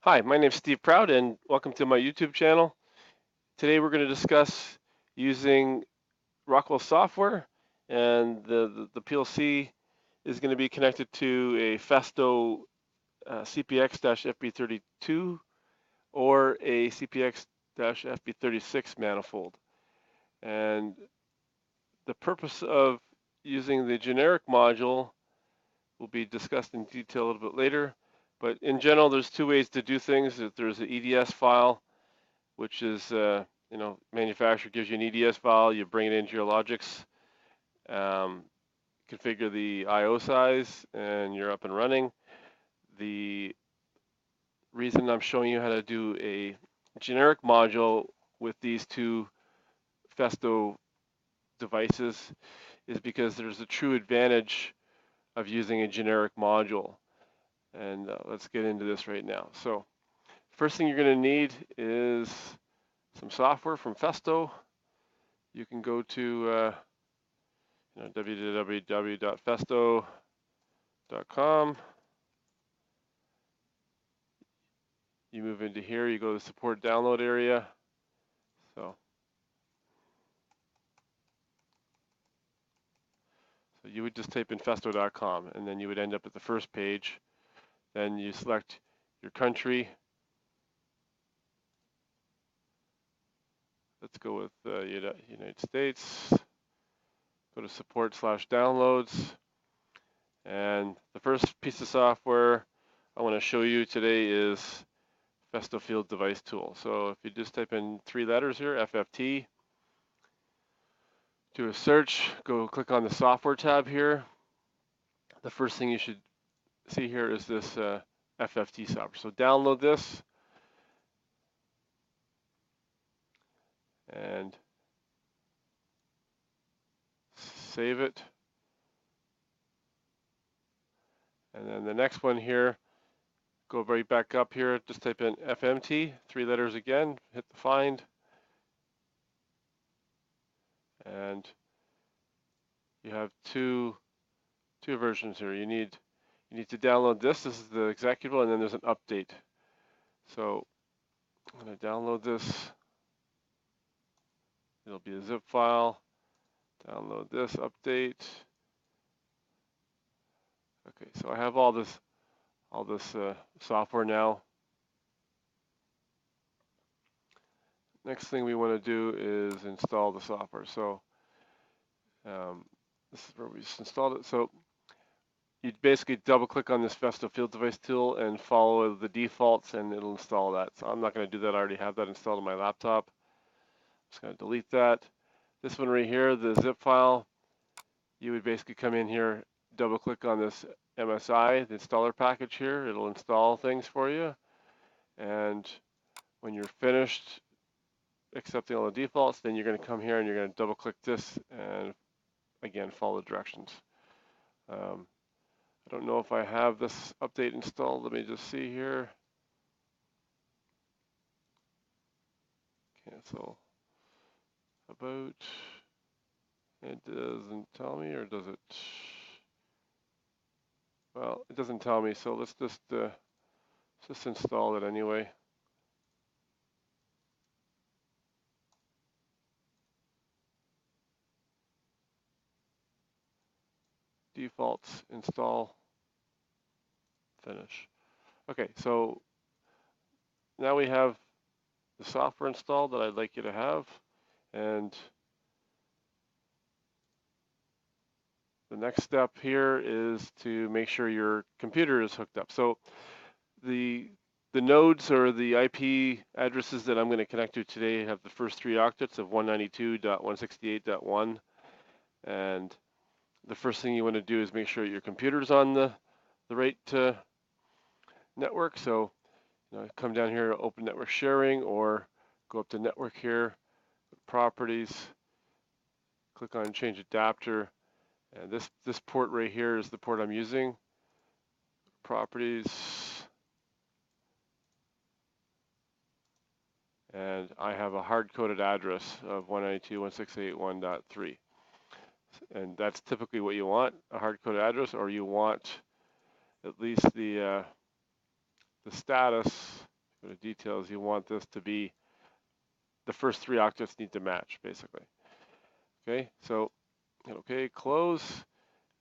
Hi, my name is Steve Proud and welcome to my YouTube channel. Today we're going to discuss using Rockwell software, and the PLC is going to be connected to a Festo CPX-FB32 or a CPX-FB36 manifold. And the purpose of using the generic module will be discussed in detail a little bit later. But in general, there's two ways to do things. There's an EDS file, which is, manufacturer gives you an EDS file, you bring it into your Logix, configure the I/O size, and you're up and running. The reason I'm showing you how to do a generic module with these two Festo devices is because there's a true advantage of using a generic module. And let's get into this right now. So first thing you're going to need is some software from Festo. You can go to www.festo.com. You move into here, you go to the support download area. So you would just type in festo.com and then you would end up at the first page. Then you select your country. Let's go with United States. Go to support/downloads. And the first piece of software I want to show you today is Festo Field Device Tool. So if you just type in 3 letters here, FFT, do a search, go click on the software tab here. The first thing you should see here is this FFT software. So download this and save it. And then the next one here, go right back up here, just type in FMT, 3 letters again, hit the find. And you have two versions here. You need to download this. This is the executable, and then there's an update. So I'm going to download this. It'll be a zip file. Download this, update. Okay, so I have all this software now. Next thing we want to do is install the software. So this is where we just installed it. So you basically double click on this Festo Field Device tool and follow the defaults and it'll install that. So I'm not going to do that. I already have that installed on my laptop. I'm just going to delete that. This one right here, the zip file, you would basically come in here, double click on this MSI, the installer package here. It'll install things for you. And when you're finished accepting all the defaults, then you're going to come here and you're going to double click this and again follow the directions. I don't know if I have this update installed. Let me just see here. Cancel about. It doesn't tell me, or does it? Well, it doesn't tell me, so let's just install it anyway. Defaults, install, finish. Okay, so now we have the software installed that I'd like you to have, and the next step here is to make sure your computer is hooked up. So the nodes or the IP addresses that I'm going to connect to today have the first 3 octets of 192.168.1, and the first thing you want to do is make sure your computer's on the right network. So come down here, open network sharing, or go up to network here, properties, click on change adapter, and this port right here is the port I'm using. Properties, and I have a hard-coded address of 192.168.1.3. And that's typically what you want, a hard-coded address, or you want at least the status Go to details. You want this to be, the first 3 octets need to match, basically. Okay, so okay, close,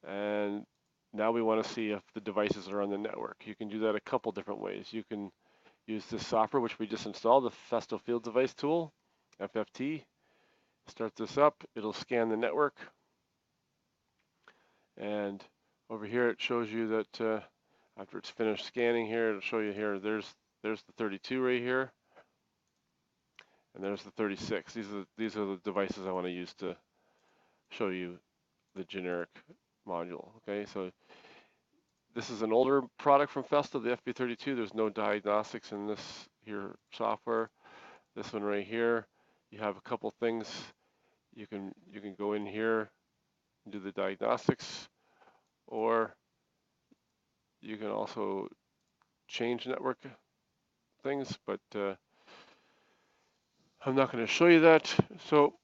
and now we want to see if the devices are on the network. You can do that a couple different ways. You can use this software, which we just installed, the Festo Field Device Tool, FFT. Start this up. It'll scan the network. And over here, it shows you that after it's finished scanning here, it'll show you here, there's the 32 right here. And there's the 36. These are the devices I want to use to show you the generic module. Okay, so this is an older product from Festo, the FB32. There's no diagnostics in this here software. This one right here, you have a couple things. You can go in here and do the diagnostics, or you can also change network things, but I'm not going to show you that. So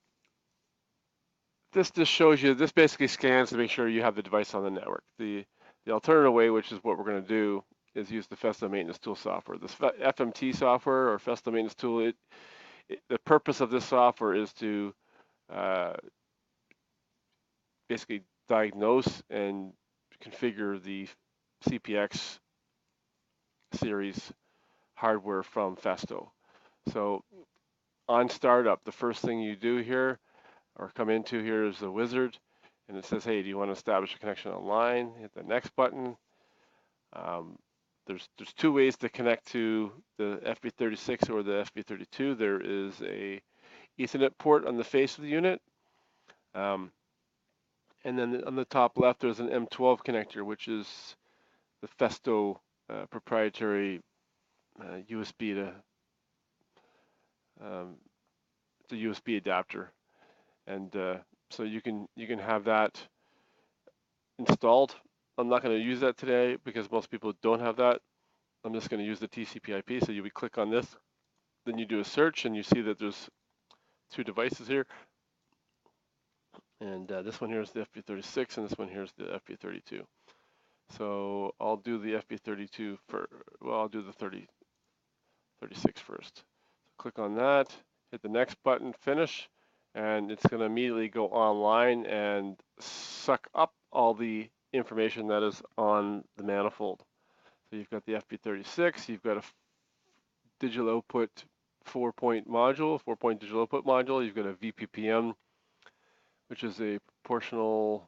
this just shows you, this basically scans to make sure you have the device on the network. The alternative way, which is what we're going to do, is use the Festo Maintenance Tool Software. This FMT software, or Festo Maintenance Tool, the purpose of this software is to basically diagnose and configure the CPX series hardware from Festo. So on startup, the first thing you do here, or come into here, is the wizard, and it says, hey, do you want to establish a connection online? Hit the next button. There's 2 ways to connect to the FB36 or the FB32. There is a Ethernet port on the face of the unit, and then on the top left, there's an M12 connector, which is the Festo proprietary USB to the USB adapter, and so you can have that installed. I'm not going to use that today because most people don't have that. I'm just going to use the TCP/IP. So you would click on this, then you do a search, and you see that there's 2 devices here, and this one here is the FB36, and this one here is the FB32. So I'll do the FB32 first. Well, I'll do the 36 first. So click on that, hit the next button, finish, and it's going to immediately go online and suck up all the information that is on the manifold. So you've got the FB36, you've got a digital output 4-point module, 4-point digital output module. You've got a VPPM, which is a proportional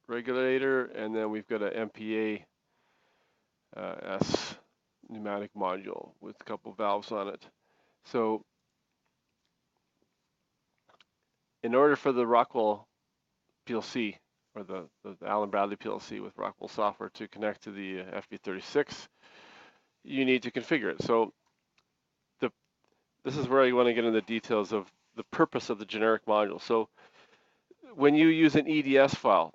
regulator, and then we've got an MPA S pneumatic module with a couple valves on it. So in order for the Rockwell PLC, or the Allen Bradley PLC with Rockwell software, to connect to the FB36, you need to configure it. So this is where you want to get into the details of the purpose of the generic module. So when you use an EDS file,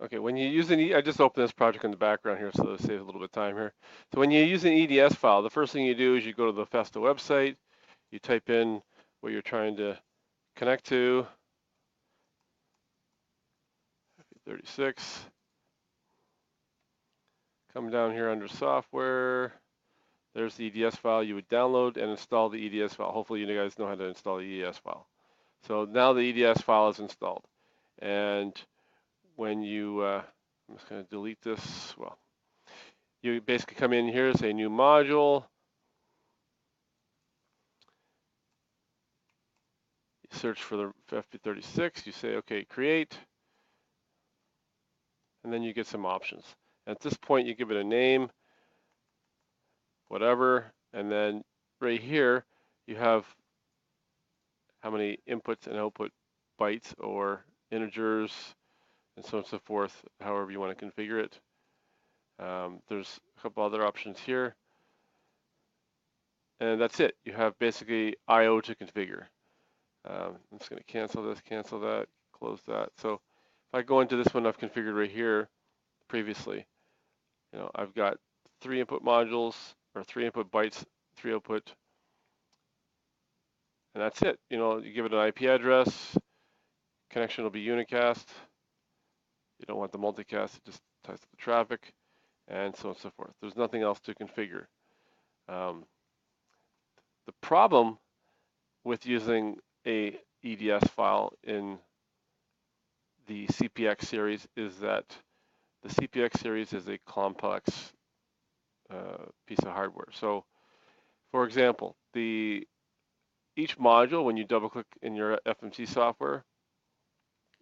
okay, when you use I just opened this project in the background here, so to save a little bit of time here. So when you use an EDS file, the first thing you do is you go to the Festo website, you type in what you're trying to connect to, 36. Come down here under software. There's the EDS file. You would download and install the EDS file. Hopefully you guys know how to install the EDS file. So now the EDS file is installed. And when you, I'm just going to delete this. Well, you basically come in here, say new module. You search for the FB36. You say, okay, create. And then you get some options. At this point, you give it a name, whatever, and then right here, you have how many inputs and output bytes or integers, and so on and so forth, however you want to configure it. There's a couple other options here. And that's it. You have basically I/O to configure. I'm just going to cancel this, cancel that, close that. So if I go into this one I've configured right here previously, you know, I've got 3 input modules, or 3 input bytes, 3 output, and that's it. You know, you give it an IP address, connection will be unicast. You don't want the multicast, it just ties to the traffic, and so on and so forth. There's nothing else to configure. The problem with using a EDS file in the CPX series is that the CPX series is a complex piece of hardware. So, for example, each module, when you double-click in your FMT software,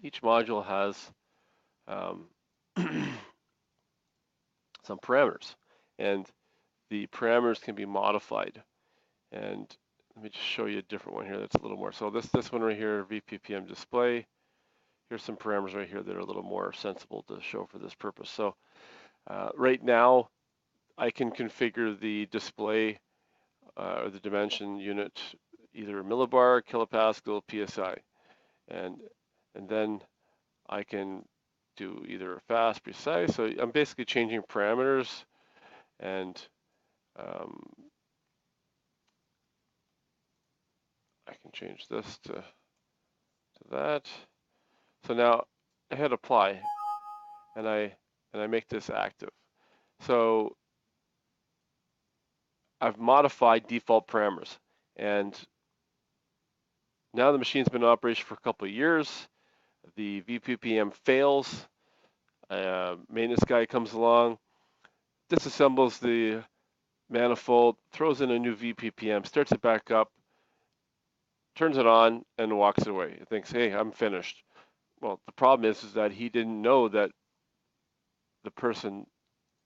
each module has some parameters, and the parameters can be modified. And let me just show you a different one here that's a little more. So this one right here, VPPM display. Here's some parameters right here that are a little more sensible to show for this purpose. So right now, I can configure the display or the dimension unit, either millibar, kilopascal, PSI, and then I can do either fast, precise. So I'm basically changing parameters, and I can change this to that. So now I hit apply, and I make this active. So I've modified default parameters, and now the machine's been in operation for a couple of years. The VPPM fails. Maintenance guy comes along, disassembles the manifold, throws in a new VPPM, starts it back up, turns it on, and walks away. He thinks, hey, I'm finished. Well, the problem is that he didn't know that the person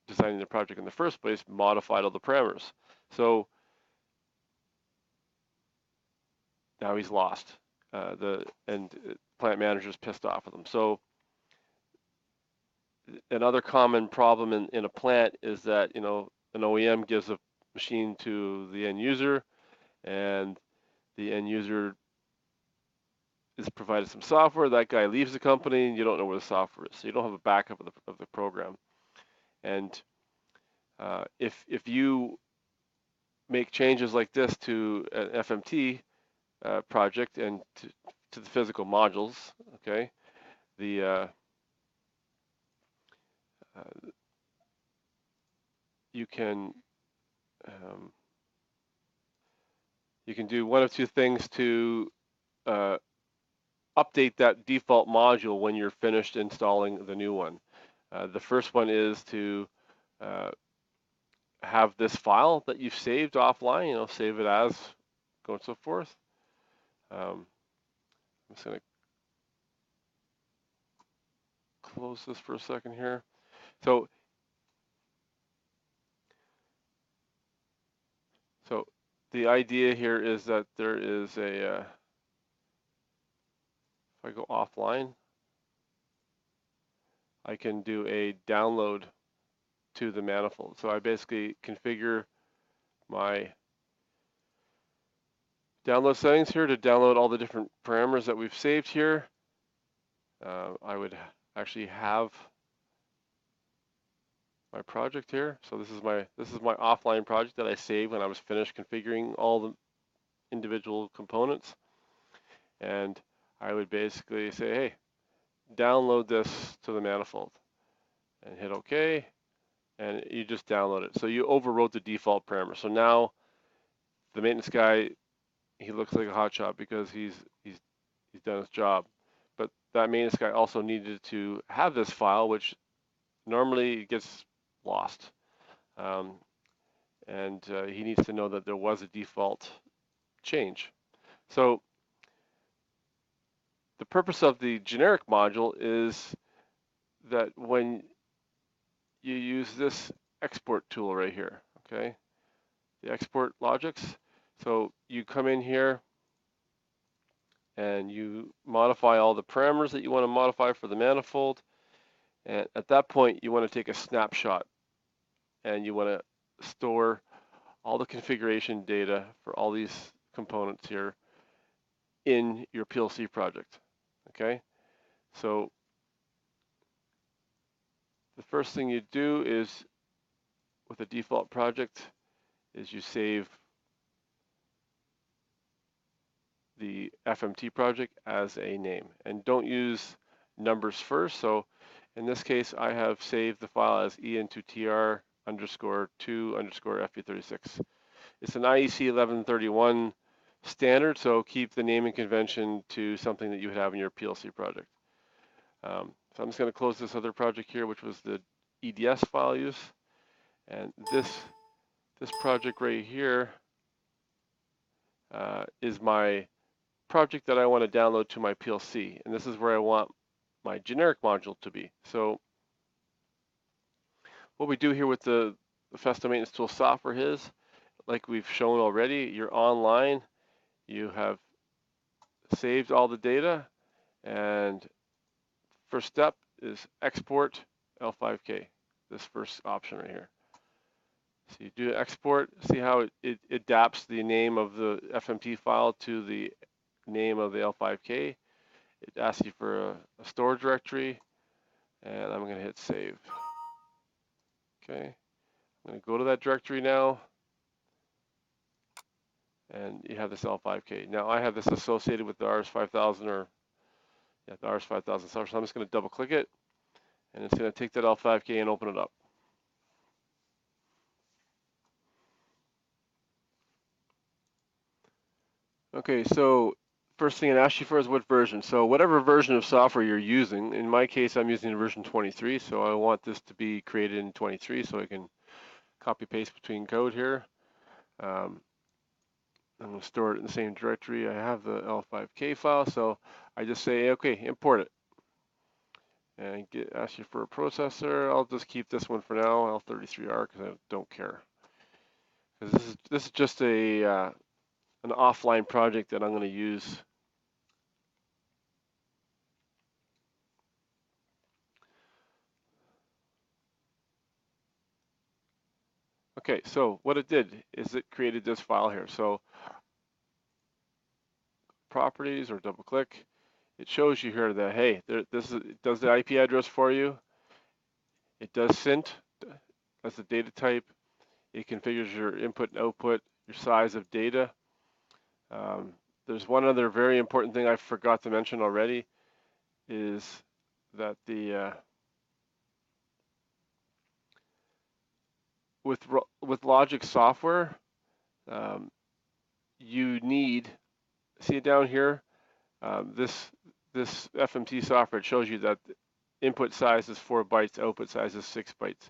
designing the project in the first place modified all the parameters. So now he's lost. And plant manager's pissed off with him. So another common problem in a plant is that, you know, an OEM gives a machine to the end user, and the end user is provided some software. That guy leaves the company, and you don't know where the software is. So you don't have a backup of the program. And if you make changes like this to an FMT project and to the physical modules, okay, you can do one of two things to update that default module when you're finished installing the new one. The first one is to have this file that you've saved offline, you know, save it as, go and so forth. I'm just going to close this for a second here. So the idea here is that there is a, if I go offline, I can do a download to the manifold. So I basically configure my download settings here to download all the different parameters that we've saved here. I would actually have my project here. So this is my offline project that I saved when I was finished configuring all the individual components. And I would basically say, hey, download this to the manifold, and hit OK, and you just download it. So you overwrote the default parameter. So now the maintenance guy, he looks like a hotshot because he's done his job. But that maintenance guy also needed to have this file, which normally gets lost. And he needs to know that there was a default change. So the purpose of the generic module is that when you use this export tool right here, okay, the export Logix, so you come in here and you modify all the parameters that you want to modify for the manifold, and at that point you want to take a snapshot and you want to store all the configuration data for all these components here in your PLC project. Okay, so the first thing you do is, with a default project, is you save the FMT project as a name, and don't use numbers first. So In this case, I have saved the file as en2tr _2 FB36. It's an IEC 1131 standard, so keep the naming convention to something that you would have in your PLC project. So I'm just going to close this other project here, which was the EDS file use, and this project right here is my project that I want to download to my PLC, and this is where I want my generic module to be. So what we do here with the Festo Maintenance Tool Software is, like we've shown already, you're online, you have saved all the data, and first step is export L5K, this first option right here. So you do export, see how it adapts the name of the FMT file to the name of the L5K. It asks you for a storage directory, and I'm going to hit save. Okay, I'm going to go to that directory now, and you have this L5K. Now I have this associated with the RS5000 or the RS5000 software, so I'm just going to double click it, and it's going to take that L5K and open it up. Okay, so first thing it asks you for is what version. So whatever version of software you're using, in my case I'm using version 23, so I want this to be created in 23 so I can copy paste between code here. I'm going to store it in the same directory. I have the L5K file, so I just say, okay, import it. And ask you for a processor. I'll just keep this one for now, L33R, because I don't care. Because this is just an offline project that I'm going to use. Okay, so what it did is it created this file here. So properties, or double click, it shows you here that, hey, it does the IP address for you. It does SINT as the data type. It configures your input and output, your size of data. There's one other very important thing I forgot to mention already, is that with Logix software, you need, see it down here, this FMT software, it shows you that input size is 4 bytes, output size is 6 bytes.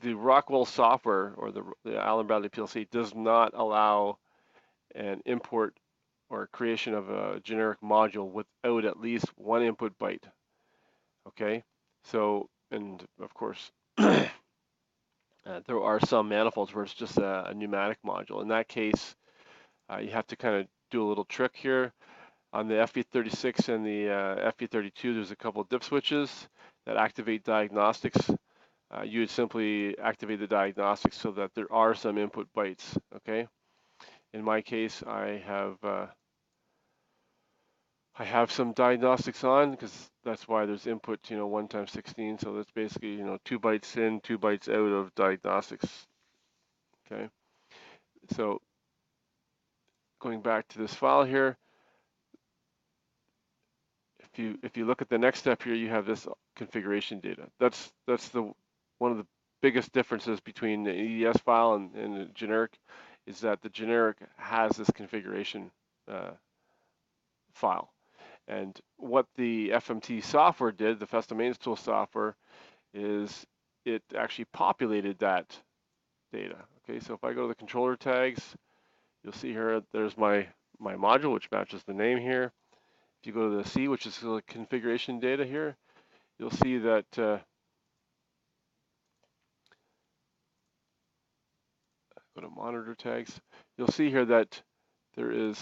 The Rockwell software, or the Allen Bradley PLC, does not allow an import or creation of a generic module without at least 1 input byte. Okay, so, and of course, there are some manifolds where it's just a pneumatic module. In that case, you have to kind of do a little trick here. On the FB36 and the FB32, there's a couple of dip switches that activate diagnostics. You would simply activate the diagnostics so that there are some input bytes, okay? In my case, I have some diagnostics on, because that's why there's input, 1 times 16, so that's basically, 2 bytes in, 2 bytes out of diagnostics, okay? So going back to this file here, if you look at the next step here, you have this configuration data. That's one of the biggest differences between the EDS file and the generic, is that the generic has this configuration file. And what the FMT software did, the Festo Maintenance Tool Software, is it actually populated that data. Okay, so if I go to the controller tags, you'll see here there's my module, which matches the name here. If you go to the C, which is the configuration data here, you'll see that go to monitor tags. You'll see here that there is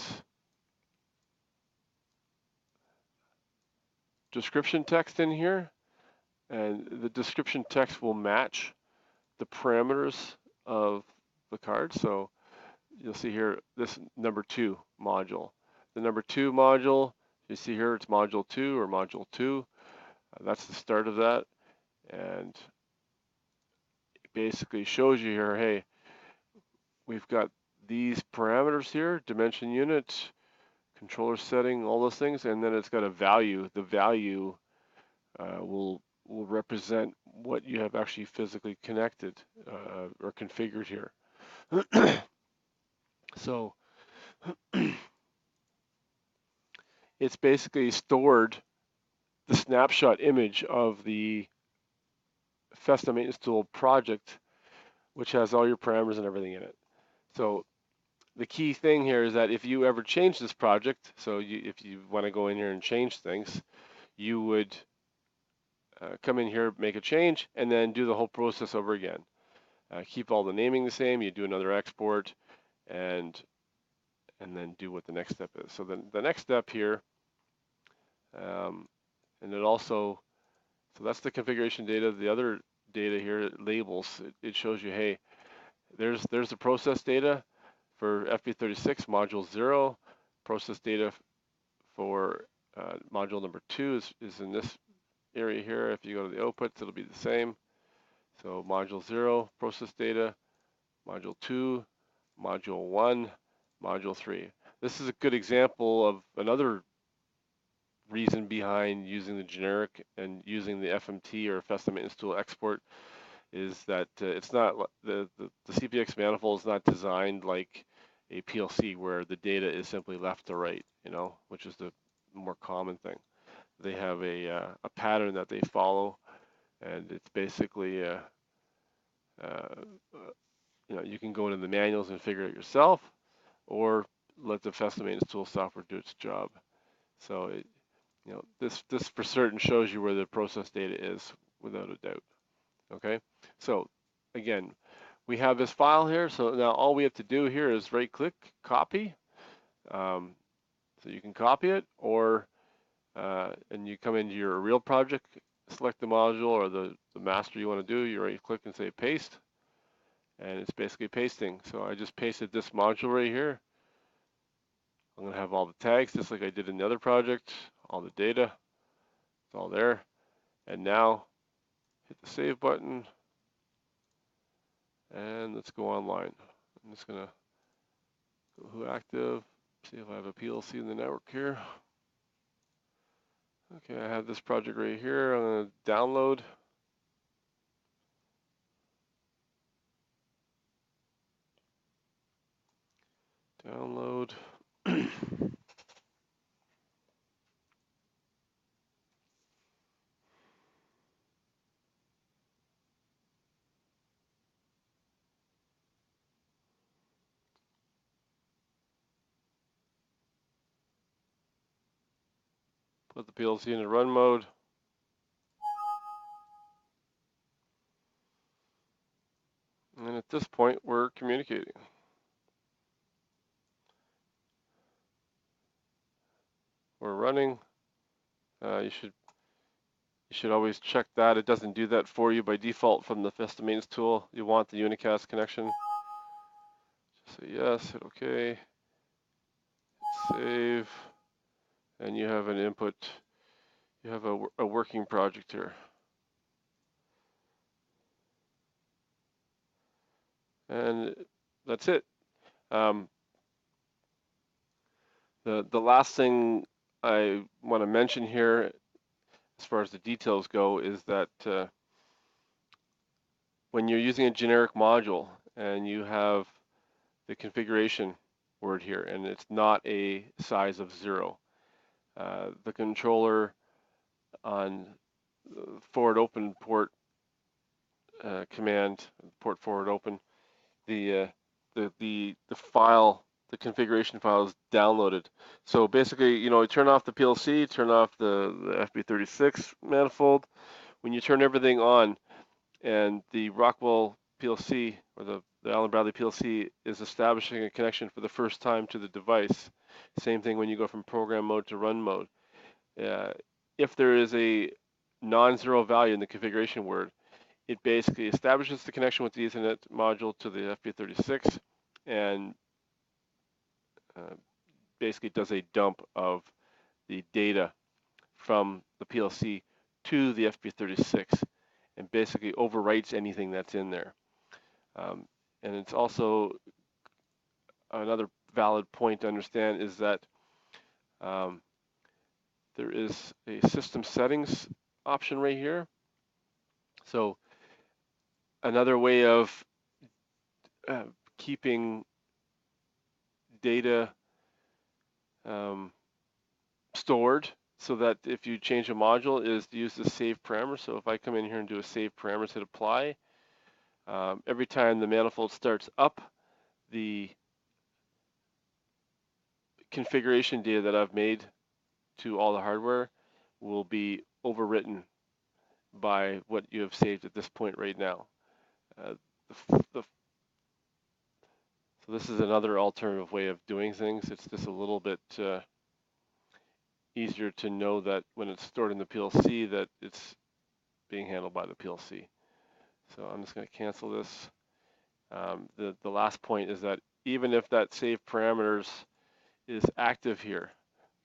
description text in here, and the description text will match the parameters of the card. So you'll see here this number 2 module. The number 2 module, you see here it's module 2 or module 2. That's the start of that, and it basically shows you here, hey, we've got these parameters here, dimension unit, controller setting, all those things, and then it's got a value. The value will represent what you have actually physically connected or configured here. So it's basically stored the snapshot image of the Festo Maintenance Tool project, which has all your parameters and everything in it. So the key thing here is that if you ever change this project, so if you want to go in here and change things, you would come in here, make a change, and then do the whole process over again. Keep all the naming the same. You do another export, and then do what the next step is. So then the next step here, and it also, so that's the configuration data. The other data here, labels, it shows you, hey, there's the process data for FB36 module 0. Process data for module number 2 is in this area here. If you go to the outputs, it'll be the same. So module 0, process data, module 2, module 1, module 3. This is a good example of another reason behind using the generic and using the FMT or Festo Maintenance Tool export is that it's not the CPX manifold is not designed like a PLC where the data is simply left to right, which is the more common thing. They have a pattern that they follow, and it's basically you can go into the manuals and figure it yourself, or let the Festo Maintenance Tool software do its job. So this for certain shows you where the process data is without a doubt. Okay, so again, we have this file here. So now all we have to do here is right-click, copy. So you can copy it, or and you come into your real project, select the module or the master you want to do. You right-click and say paste, and it's basically pasting. So I just pasted this module right here. I'm going to have all the tags just like I did in the other project, all the data, it's all there. And now hit the save button, and let's go online. I'm just going to go who active, see if I have a PLC in the network here. Okay, I have this project right here. I'm going to download. Download. Put the PLC into run mode. And at this point, we're communicating. We're running. You should always check that. It doesn't do that for you by default from the Festo Maintenance Tool. You want the unicast connection. Just say yes, hit OK, hit save, and you have an input. You have a working project here. And that's it. The last thing I want to mention here, as far as the details go, is that when you're using a generic module and you have the configuration word here, and it's not a size of 0, the controller on forward open port command, port forward open, the file, the configuration file is downloaded. So basically, you turn off the PLC, turn off the FB36 manifold. When you turn everything on, and the Rockwell PLC or the Allen Bradley PLC is establishing a connection for the first time to the device. Same thing when you go from program mode to run mode. If there is a non-zero value in the configuration word, it basically establishes the connection with the Ethernet module to the FB36 and basically does a dump of the data from the PLC to the FB36 and basically overwrites anything that's in there. And it's also another valid point to understand is that there is a system settings option right here. So another way of keeping data stored so that if you change a module is to use the save parameter. So if I come in here and do a save parameter, hit apply, every time the manifold starts up, the configuration data that I've made to all the hardware will be overwritten by what you have saved at this point right now. So this is another alternative way of doing things. It's just a little bit easier to know that when it's stored in the PLC that it's being handled by the PLC. So I'm just going to cancel this. The last point is that even if that save parameters is active here,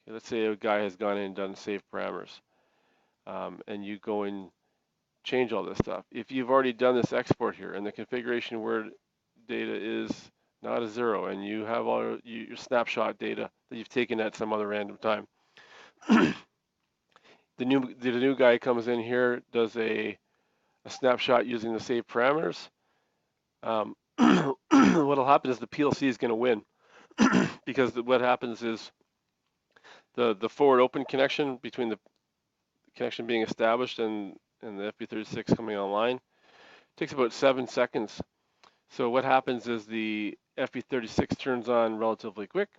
okay, let's say a guy has gone in and done save parameters, and you go and change all this stuff. If you've already done this export here and the configuration word data is not a 0 and you have all your snapshot data that you've taken at some other random time, the new guy comes in here, does a snapshot using the save parameters. What'll happen is the PLC is going to win because what happens is the forward open connection between the connection being established and the FB36 coming online takes about 7 seconds. So what happens is the FB36 turns on relatively quick.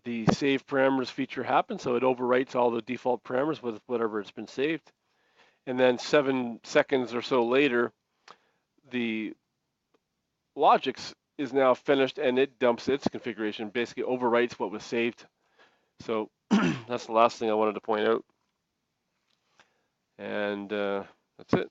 The save parameters feature happens, so it overwrites all the default parameters with whatever it's been saved. And then 7 seconds or so later, the Logix is now finished and it dumps its configuration, basically overwrites what was saved. So that's the last thing I wanted to point out. And that's it.